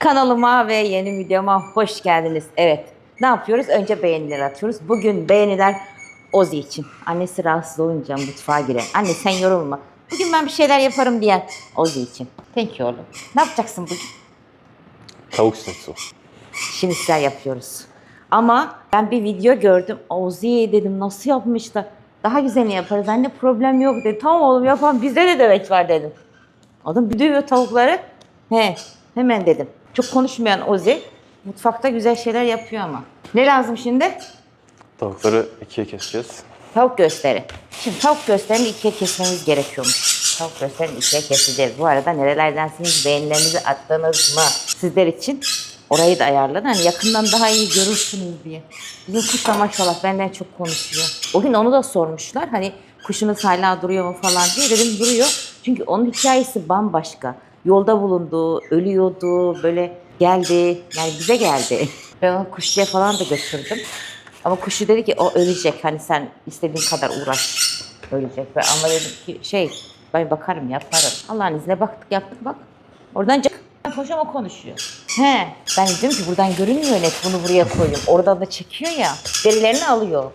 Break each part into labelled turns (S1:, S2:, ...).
S1: Kanalıma ve yeni videoma hoş geldiniz. Evet, ne yapıyoruz? Önce beğeniler atıyoruz. Bugün beğeniler Ozi için. Annesi rahatsız olunca mutfağa giren. Anne sen yorulma. Bugün ben bir şeyler yaparım diyen Ozi için. Thank you oğlum. Ne yapacaksın bugün?
S2: Tavuk schnitzel.
S1: Şimdi sizler yapıyoruz. Ama ben bir video gördüm. Ozi dedim nasıl yapmışlar? Daha güzelini yaparız. Anne problem yok dedi. Tamam oğlum yapalım. Bizde de döveç var dedim. Adam bir dövüyor tavukları. Hemen dedim. Çok konuşmayan Ozi mutfakta güzel şeyler yapıyor ama. Ne lazım şimdi?
S2: Tavukları ikiye keseceğiz.
S1: Tavuk göğüsleri. Şimdi tavuk göğüslerini ikiye kesmemiz gerekiyormuş. Tavuk göğüslerini ikiye keseceğiz. Bu arada nerelerdensiniz, beğenilerinizi attınız mı? Sizler için orayı da ayarladım. Hani yakından daha iyi görürsünüz diye. Bizim kuş da maşallah benden çok konuşuyor. O gün onu da sormuşlar. Hani kuşunuz hala duruyor mu falan diye. Dedim duruyor. Çünkü onun hikayesi bambaşka. Yolda bulundu, ölüyordu, böyle geldi. Yani bize geldi. Ben onu kuşçuya falan da götürdüm. Ama kuşu dedi ki o ölecek. Hani sen istediğin kadar uğraş. Ölecek. Ama dedim ki ben bakarım yaparım. Allah'ın izniyle baktık yaptık bak. Oradan koşam o konuşuyor. Ben dedim ki buradan görünmüyor net bunu buraya koyayım. Oradan da çekiyor ya. Derilerini alıyor.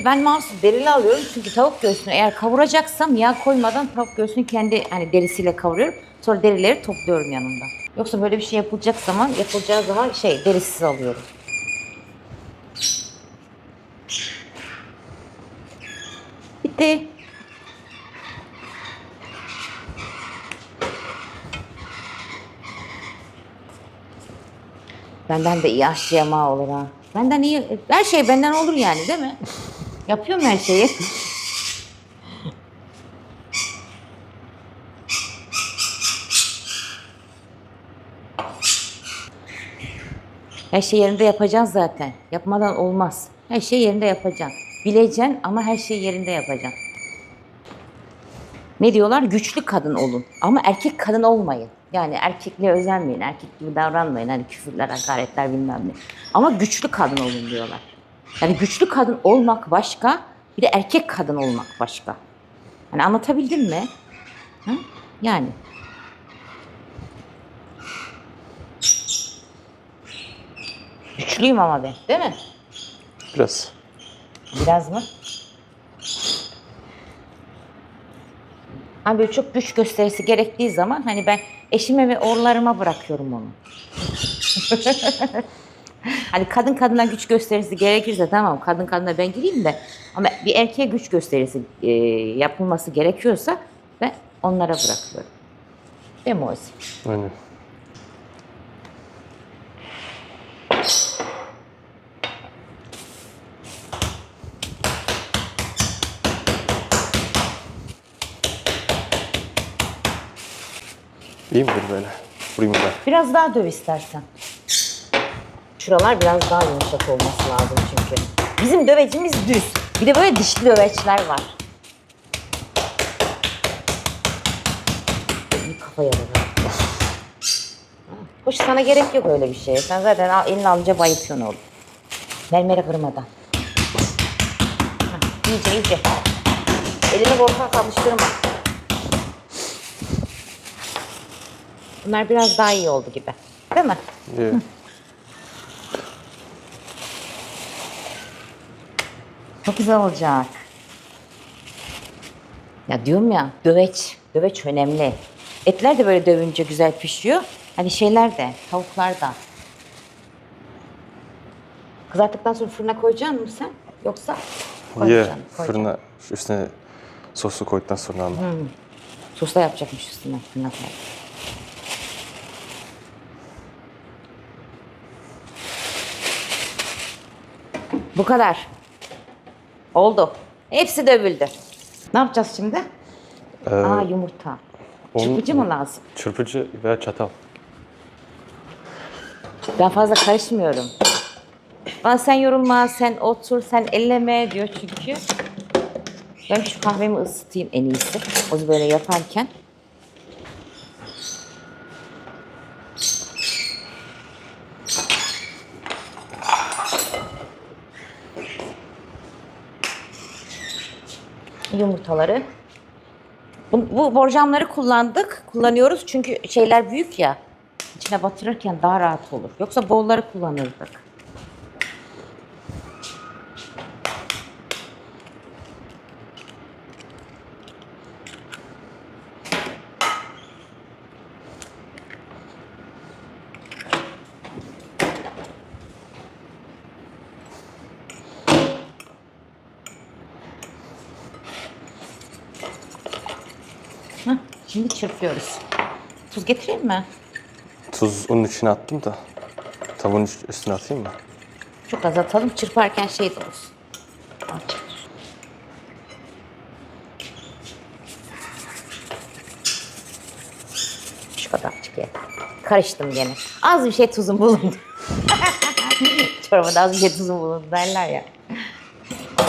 S1: Ben mahsus derili alıyorum çünkü tavuk göğsünü eğer kavuracaksam yağ koymadan tavuk göğsünü kendi hani derisiyle kavuruyorum. Sonra derileri topluyorum yanında. Yoksa böyle bir şey yapılacağı zaman derisiz alıyorum. Bitti. Benden de iyi aşçı yamağı olur ha. Benden iyi, her şey benden olur yani değil mi? Yapıyorum her şeyi. Her şey yerinde yapacaksın zaten. Yapmadan olmaz. Her şey yerinde yapacaksın. Bileceksin ama her şeyi yerinde yapacaksın. Ne diyorlar? Güçlü kadın olun. Ama erkek kadın olmayın. Yani erkekliğe özenmeyin. Erkek gibi davranmayın. Hani küfürler, hakaretler bilmem ne. Ama güçlü kadın olun diyorlar. Yani güçlü kadın olmak başka, bir de erkek kadın olmak başka. Hani anlatabildim mi? Hı? Yani. Güçlüyüm ama ben, değil mi?
S2: Biraz.
S1: Biraz mı? Hani böyle çok güç gösterisi gerektiği zaman hani ben eşime ve oğullarıma bırakıyorum onu. Hani kadın kadına güç gösterisi gerekirse tamam kadın kadına ben gireyim de ama bir erkeğe güç gösterisi yapılması gerekiyorsa ben onlara bırakıyorum. Değil mi Ozi?
S2: Aynen. İyi midir böyle? Vurayım ben.
S1: Biraz daha döv istersen. Şuralar biraz daha yumuşak olması lazım çünkü. Bizim dövecimiz düz. Bir de böyle dişli döveçler var. Bir kafa yararı. Hoş sana gerek yok öyle bir şeye. Sen zaten elini alınca bayıltıyorsun oğlum. Mermere kırmadan. İyice. Elini korkak alıştırma. Bunlar biraz daha iyi oldu gibi. Değil mi?
S2: İyi.
S1: Çok güzel olacak. Ya diyorum ya döveç önemli. Etler de böyle dövünce güzel pişiyor. Hani şeyler de, tavuklar da. Kızarttıktan sonra fırına koyacaksın mı sen? Yoksa koyacaksın.
S2: Fırına üstüne sosu koyduktan sonra ama.
S1: Sos da yapacakmış üstüne fırına koy. Bu kadar. Oldu. Hepsi dövüldü. Ne yapacağız şimdi? Yumurta. Çırpıcı mı lazım?
S2: Çırpıcı veya çatal.
S1: Ben fazla karışmıyorum. Bana sen yorulma, sen otur, sen elleme diyor çünkü. Ben şu kahvemi ısıtayım en iyisi. O böyle yaparken. Yumurtaları. Bu borcamları kullanıyoruz çünkü şeyler büyük ya. İçine batırırken daha rahat olur. Yoksa bolları kullanırdık. Heh, şimdi çırpıyoruz. Tuz getireyim mi?
S2: Tuz unun içine attım da. Tavuğun üstüne atayım mı?
S1: Çok az atalım. Çırparken şey de olsun. Al çırp. Şu kadarcık yeter. Karıştım gene. Az bir şey tuzum bulundu. Çorbada az bir şey tuzum bulundu derler ya.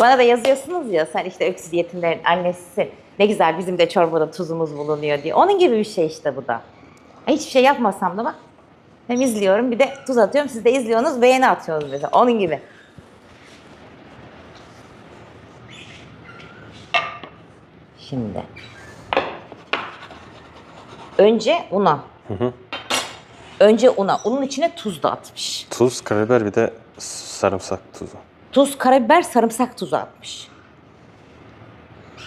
S1: Bana da yazıyorsunuz ya, sen işte öksüz yetimlerin annesisin. Ne güzel bizim de çorbada tuzumuz bulunuyor diye. Onun gibi bir şey işte bu da. Hiçbir şey yapmasam da bak. Hem izliyorum bir de tuz atıyorum. Siz de izliyorsunuz, beğeni atıyorsunuz mesela. Onun gibi. Şimdi. Önce una. Önce una. Unun içine tuz da atmış.
S2: Tuz, karabiber bir de sarımsak tuzu.
S1: Tuz, karabiber, sarımsak tuzu atmış.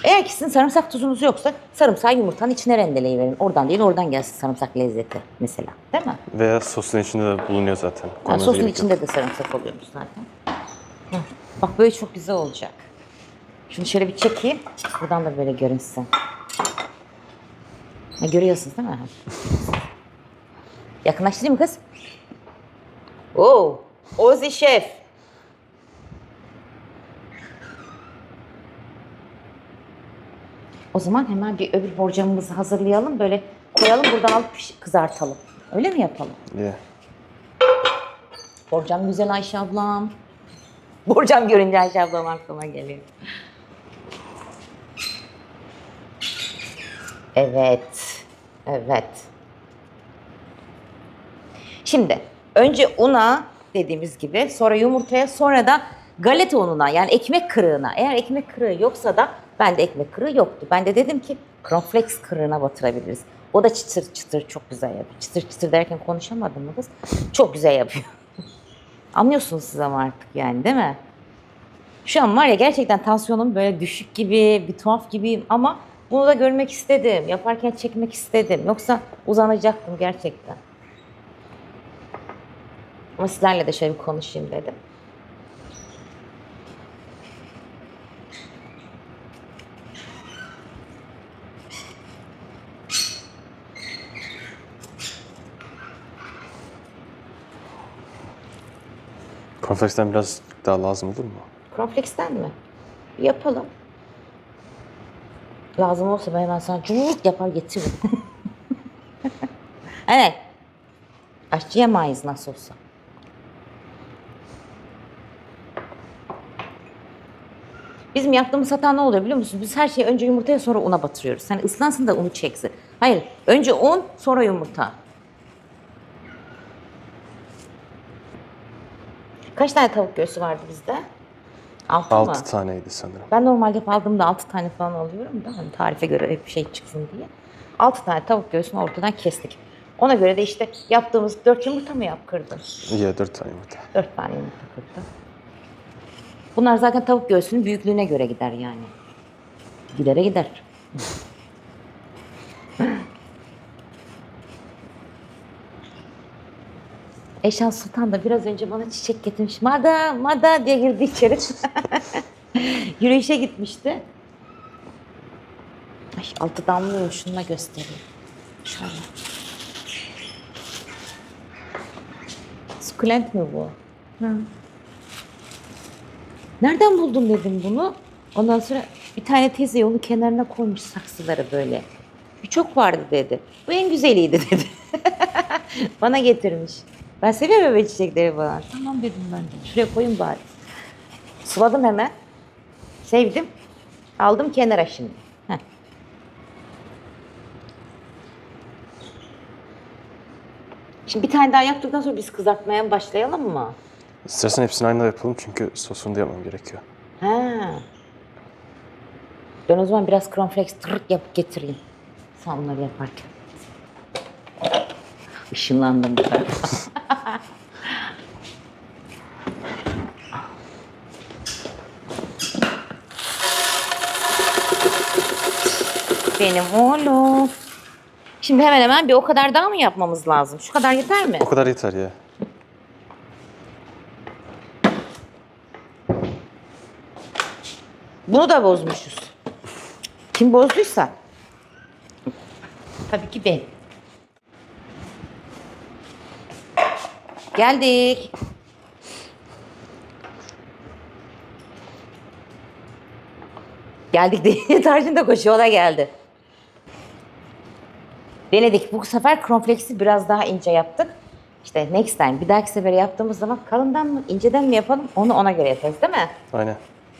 S1: Eğer ki sizin sarımsak tuzunuz yoksa sarımsağı yumurtanın içine rendeleyiverin. Oradan değil oradan gelsin sarımsak lezzeti mesela. Değil mi?
S2: Veya sosun içinde de bulunuyor zaten.
S1: Yani
S2: Koymanıza
S1: sosun
S2: gerek yok.
S1: içinde de sarımsak oluyormuş zaten. Hı. Bak böyle çok güzel olacak. Şunu şöyle bir çekeyim. Buradan da böyle görünsün. Ha, görüyorsunuz değil mi? Yakınlaştırayım mı kız? Oo, Ozi Şef. O zaman hemen bir öbür borcamımızı hazırlayalım. Böyle koyalım, buradan alıp kızartalım. Öyle mi yapalım?
S2: İyi.
S1: Borcam güzel Ayşe ablam. Borcam görünce Ayşe ablam aklıma geliyor. Evet. Evet. Şimdi önce una dediğimiz gibi, sonra yumurtaya, sonra da galeta ununa yani ekmek kırığına. Eğer ekmek kırığı yoksa da, bende ekmek kırığı yoktu. Ben de dedim ki cornflakes kırığına batırabiliriz. O da çıtır çıtır çok güzel yapıyor. Çıtır çıtır derken konuşamadım mı kız? Çok güzel yapıyor. Anlıyorsunuz siz ama artık yani değil mi? Şu an var ya gerçekten tansiyonum böyle düşük gibi, bir tuhaf gibiyim ama bunu da görmek istedim. Yaparken çekmek istedim. Yoksa uzanacaktım gerçekten. Ama sizlerle de şöyle bir konuşayım dedim.
S2: Cornflakes'ten biraz daha lazım olur mu?
S1: Cornflakes'ten mi? Bir yapalım. Lazım olsa ben hemen sana cumhurluk yapar getiririm. Evet. Aşçı yamayız nasıl olsa. Bizim yaptığımız hata ne oluyor biliyor musunuz? Biz her şeyi önce yumurtaya sonra una batırıyoruz. Hani ıslansın da unu çeksin. Hayır. Önce un sonra yumurta. Kaç tane tavuk göğsü vardı bizde? 6 mı?
S2: 6 taneydi sanırım.
S1: Ben normalde hep aldığımda 6 tane falan alıyorum da hani tarife göre hep şey çıksın diye. 6 tane tavuk göğsünü ortadan kestik. Ona göre de işte yaptığımız 4 yumurta mı kırdın?
S2: İyi 4 tane yumurta.
S1: 4 tane yumurta kırdım. Bunlar zaten tavuk göğsünün büyüklüğüne göre gider yani. Gidere gider. Eşan Sultan da biraz önce bana çiçek getirmiş. Mada, mada diye girdi içeri. Yürüyüşe gitmişti. Ay, altı damlıyor. Şununla göstereyim. Şöyle. Sukulent mi bu? Hı. Nereden buldun dedim bunu. Ondan sonra bir tane teyze yolun kenarına koymuş saksıları böyle. Çok vardı dedi. Bu en güzeliydi dedi. Bana getirmiş. Ben seviyorum böyle çiçekleri falan. Tamam dedim ben de. Şuraya koyayım bari. Suladım hemen. Sevdim. Aldım kenara şimdi. Heh. Şimdi bir tane daha yaptıktan sonra biz kızartmaya başlayalım mı?
S2: İstersen hepsini aynı anda yapalım çünkü sosunu da yapmam gerekiyor.
S1: Ha. Ben o zaman biraz cornflakes tırırt yapıp getireyim. Sen onları yaparken. Işınlandım bu tarafa. Benim oğlum. Şimdi hemen hemen bir o kadar daha mı yapmamız lazım? Şu kadar yeter mi?
S2: O kadar yeter ya.
S1: Bunu da bozmuşuz. Kim bozduysa? Tabii ki ben. Geldik. Geldik diye Tarçın da koşuyor, o da geldi. Denedik. Bu sefer cornflakes'i biraz daha ince yaptık. İşte next time, bir dahaki sefere yaptığımız zaman kalından mı, inceden mi yapalım, onu ona göre yaparız değil mi?
S2: Aynen.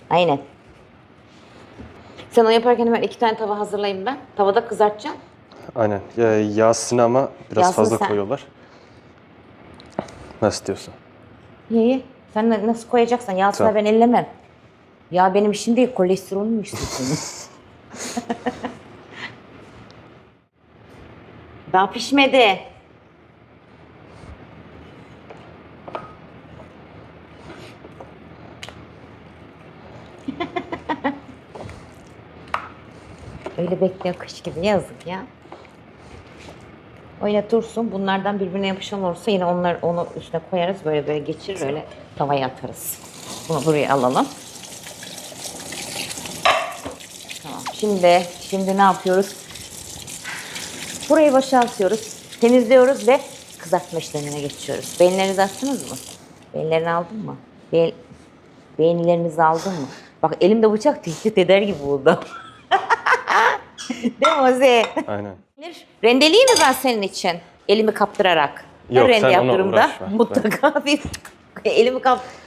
S1: Aynen. Sen onu yaparken hemen 2 tane tava hazırlayayım ben. Tavada kızartacağım.
S2: Aynen. Yağsını ama biraz
S1: Yağsını
S2: fazla
S1: sen-
S2: koyuyorlar. Nasıl diyorsun?
S1: İyi. Sen nasıl koyacaksan yağsına
S2: Tamam.
S1: ben ellemem. Ya benim işim değil, kolesterolüm senin. Daha pişmedi. Öyle bekliyor kış gibi, yazık ya. Öyle dursun. Bunlardan birbirine yapışan olursa yine onu üstüne koyarız. Böyle böyle geçirir, öyle tavaya atarız. Bunu buraya alalım. Tamam. Şimdi ne yapıyoruz? Burayı boşaltıyoruz. Temizliyoruz ve kızartma işlemine geçiyoruz. Beğenilerinizi attınız mı? Beğenilerini aldın mı? Beğenilerinizi aldın mı? Bak elimde bıçak tehdit eder gibi oldu. Değil mi Ozi?
S2: Aynen.
S1: Rendeleyeyim mi ben senin için? Elimi kaptırarak.
S2: Yok,
S1: Ben rende
S2: sen ona
S1: yaptığımda
S2: uğraşma.
S1: mutlaka bir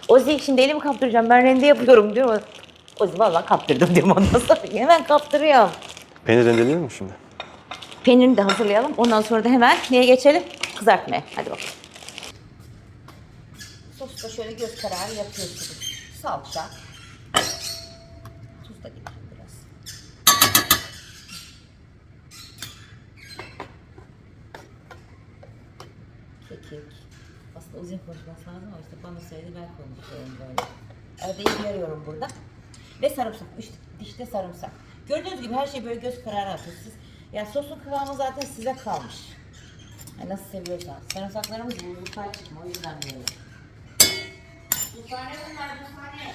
S1: Ozi şimdi elimi kaptıracağım, ben rende yapıyorum diyor. Ozi vallahi kaptırdım diyorum, ondan sonra hemen kaptırıyorum.
S2: Peynir rendeleyelim mi şimdi?
S1: Peynirini de hazırlayalım. Ondan sonra da hemen neye geçelim? Kızartmaya. Hadi bakalım. Sosu da şöyle göz kararı yapıyorsunuz. Salça. Tuz da getireyim biraz. Kekik. Aslında uzun konuşması lazım ama işte bana söyledi, ben konuşuyorum böyle. Arada iyi yarıyorum burada. Ve sarımsak. İşte dişte sarımsak. Gördüğünüz gibi her şey böyle göz kararı atıyorsunuz. Ya sosun kıvamı zaten size kalmış. Yani nasıl seviyorsanız. Sarımsaklarımız buzluktan çıkma, o yüzden böyle. Buzhane bunlar, buzhane.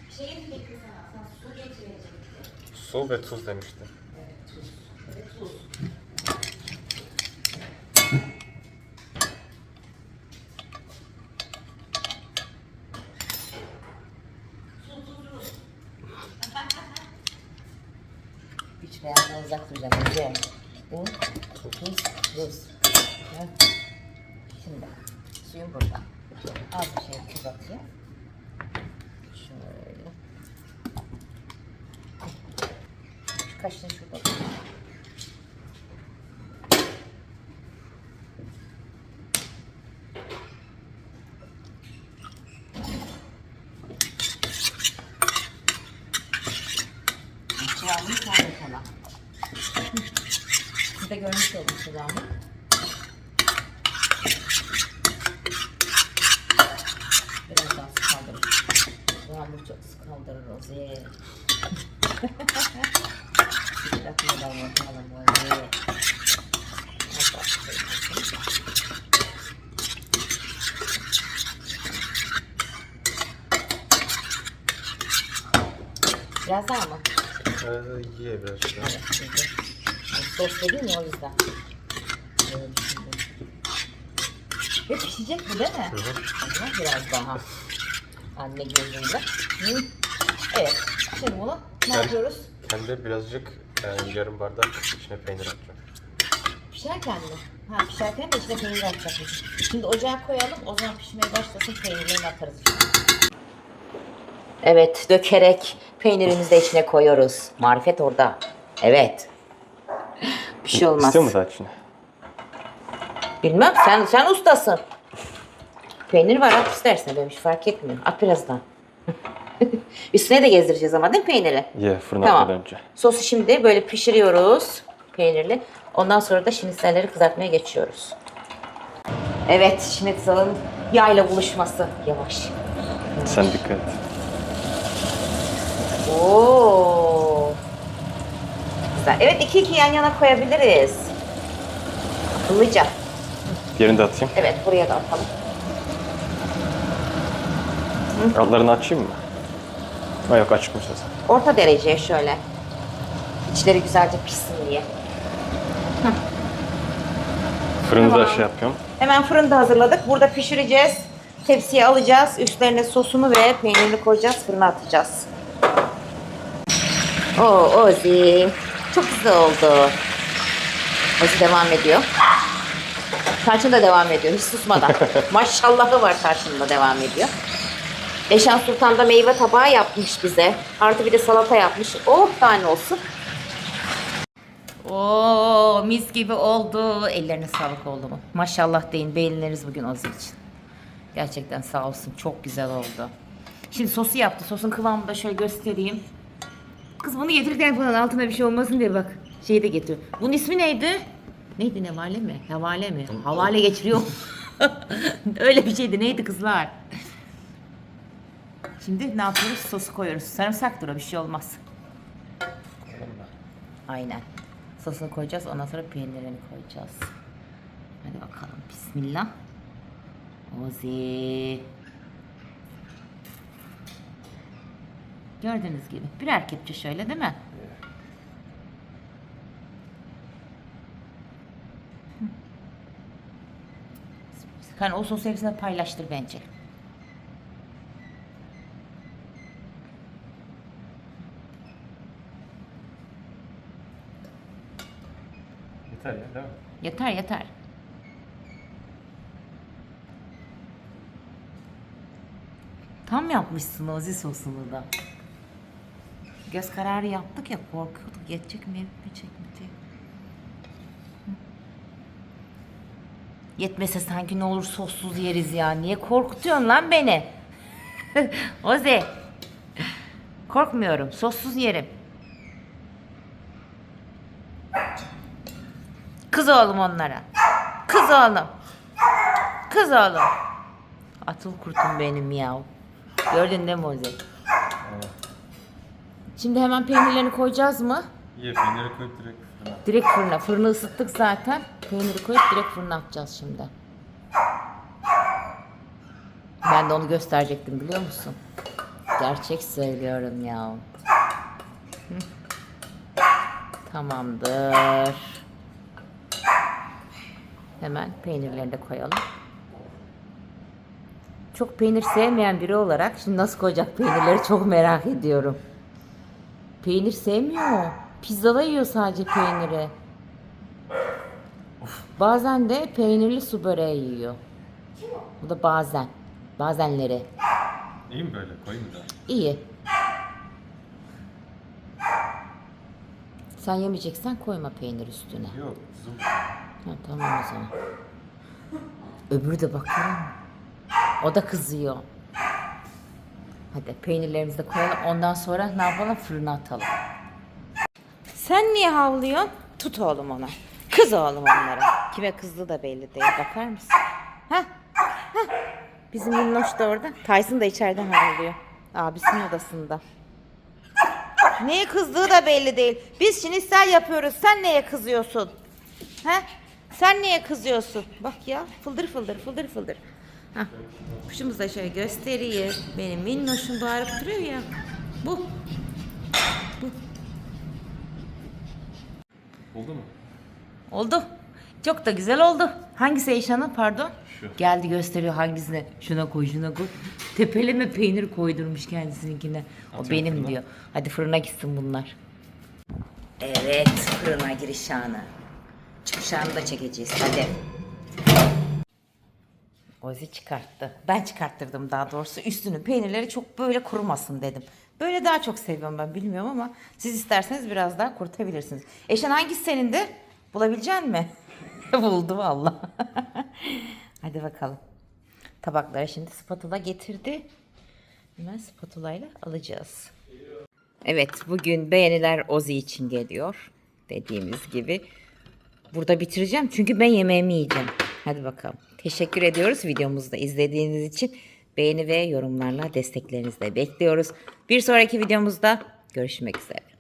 S1: Bir şey getirecekti sana. Sana su getirecekti.
S2: Su ve tuz demişti.
S1: Evet, tuz. Evet, tuz. Hiç beyazdan uzak duracağım. Güzel. Un, tuz, tuz. Şimdi suyum burada. Az bir şey tuz atayım. Şöyle. Şu kaşığı şurada. Kıvamını sabit olan. Siz de görmüş olduk kıvamı. Biraz daha sık kaldırır. Kıvamı çok sık kaldırır Ozi. Bırakmadan bakalım Ozi. Biraz daha mı?
S2: Ye birazcık daha.
S1: Evet, çünkü sos dedim ya, o yüzden. Böyle düşündüm. Ve pişecek bu değil mi? Ama biraz daha. Anne gözünde. Hı. Evet. Şimdi bunu ne yapıyoruz?
S2: Ben de birazcık yarım bardak içine peynir atacağım.
S1: Pişerken mi? Ha, pişerken de içine peynir atacakmış. Şimdi ocağa koyalım, o zaman pişmeye başlasın, peynirlerini atarız. Evet, dökerek peynirimizi de içine koyuyoruz. Marifet orada. Evet. Bir şey olmaz.
S2: İstiyor musun daha içine?
S1: Bilmem, sen ustasın. Peynir var, at istersen, benim hiç fark etmiyor. At biraz daha. Üstüne de gezdireceğiz ama değil mi peyniri?
S2: Ye fırına
S1: Tamam.
S2: atmadan önce.
S1: Sosu şimdi böyle pişiriyoruz. peynirli. Ondan sonra da şinitzelleri kızartmaya geçiyoruz. Evet, şinitzelin yağla buluşması. Yavaş.
S2: Sen dikkat et.
S1: Oo. Güzel. Evet, iki yan yana koyabiliriz. Akıllıca.
S2: Yerini de atayım.
S1: Evet, buraya da atalım.
S2: Altlarını açayım mı? Ha yok, açıkmış zaten.
S1: Orta dereceye şöyle. İçleri güzelce pişsin diye.
S2: Fırını da
S1: Tamam.
S2: şey yapıyorum.
S1: Hemen fırında hazırladık. Burada pişireceğiz. Tepsiye alacağız. Üstlerine sosunu ve peynirini koyacağız. Fırına atacağız. Oo Ozi. Çok güzel oldu. Ozi devam ediyor. Tarçın da devam ediyor. Hiç susmadan. Maşallahı var, tarçın da devam ediyor. Eşan Sultan da meyve tabağı yapmış bize. Artı bir de salata yapmış. Oh, tane olsun. Oo, mis gibi oldu. Ellerine sağlık oldu mu? Maşallah deyin. Beğenileriniz bugün Ozi için. Gerçekten sağ olsun. Çok güzel oldu. Şimdi sosu yaptı. Sosun kıvamını da şöyle göstereyim. Kız bunu getirirken falan altına bir şey olmasın diye bak. Şeyi de getir. Bunun ismi neydi? Neydi, nevale mi? Havale mi? Havale geçiriyor. Öyle bir şeydi. Neydi kızlar? Şimdi ne yapıyoruz? Sosu koyuyoruz. Sarımsaktır o, bir şey olmaz. Aynen. Sosunu koyacağız. Ondan sonra peynirlerini koyacağız. Hadi bakalım. Bismillah. Ozi. Gördüğünüz gibi. Birer kepçe şöyle, değil mi? Yani o sosu hepsine paylaştır bence.
S2: Yeter ya, değil mi?
S1: Yeter yeter. Tam yapmışsın Ozi sosunu da. Göz kararı yaptık ya, korkuyorduk. Yetecek mi, yetmeyecek mi diye. Yetmese sanki ne olur sossuz yeriz ya. Niye korkutuyorsun lan beni? Ozi. Korkmuyorum. Sossuz yerim. Kız oğlum onlara. Kız oğlum. Kız oğlum. Atıl kurtum benim ya. Gördün değil mi Ozi?
S2: Evet.
S1: Şimdi hemen peynirlerini koyacağız mı?
S2: İyi, peyniri koyup direkt fırına.
S1: Direkt fırına. Fırını ısıttık zaten. Peyniri koyup direkt fırına atacağız şimdi. Ben de onu gösterecektim, biliyor musun? Gerçek söylüyorum ya. Hı. Tamamdır. Hemen peynirlerini de koyalım. Çok peynir sevmeyen biri olarak şimdi nasıl koyacak peynirleri çok merak ediyorum. Peynir sevmiyor. Pizzada yiyor sadece peyniri. Bazen de peynirli su böreği yiyor. Bu da bazen. Bazenleri.
S2: İyi mi böyle? Koyayım mı daha?
S1: İyi. Sen yemeyeceksen koyma peynir üstüne.
S2: Yok, zoom.
S1: Ha, tamam o zaman. Öbürü de bakıyorum. O da kızıyor. Hadi peynirlerimizi de koyalım. Ondan sonra ne yapalım? Fırına atalım. Sen niye havlıyorsun? Tut oğlum ona. Kız oğlum onlara. Kime kızdığı da belli değil. Bakar mısın? Hah. Hah. Bizim Minnoş da orada. Tyson da içeriden havlıyor. Abisinin odasında. Neye kızdığı da belli değil. Biz şinisel yapıyoruz. Sen neye kızıyorsun? He? Sen niye kızıyorsun? Bak ya, fıldır fıldır fıldır fıldır. Hah. Kuşumuzu da şöyle göstereyim. Benim minnoşum bağırıp duruyor ya. Bu.
S2: Oldu mu?
S1: Oldu. Çok da güzel oldu. Hangisi Eyşan'ın, pardon?
S2: Şu.
S1: Geldi gösteriyor hangisine. Şuna koy, şuna koy. Tepeleme peynir koydurmuş kendisininkine. O
S2: Atıyorum
S1: benim
S2: fırına.
S1: diyor. Hadi fırına gitsin bunlar. Evet, fırına giriş anı. Çıkış anı da çekeceğiz. Hadi. Ozi çıkarttı. Ben çıkarttırdım daha doğrusu. Üstünün peynirleri çok böyle kurumasın dedim. Böyle daha çok seviyorum ben, bilmiyorum ama siz isterseniz biraz daha kurutabilirsiniz. Eşen hangisi senin de? Bulabilecek mi? Buldu valla. Hadi bakalım. Tabaklara şimdi spatula getirdi. Hemen spatula ile alacağız. Evet, bugün beğeniler Ozi için geliyor. Dediğimiz gibi. Burada bitireceğim çünkü ben yemeğimi yiyeceğim. Hadi bakalım. Teşekkür ediyoruz videomuzu da izlediğiniz için. Beğeni ve yorumlarla desteklerinizi de bekliyoruz. Bir sonraki videomuzda görüşmek üzere.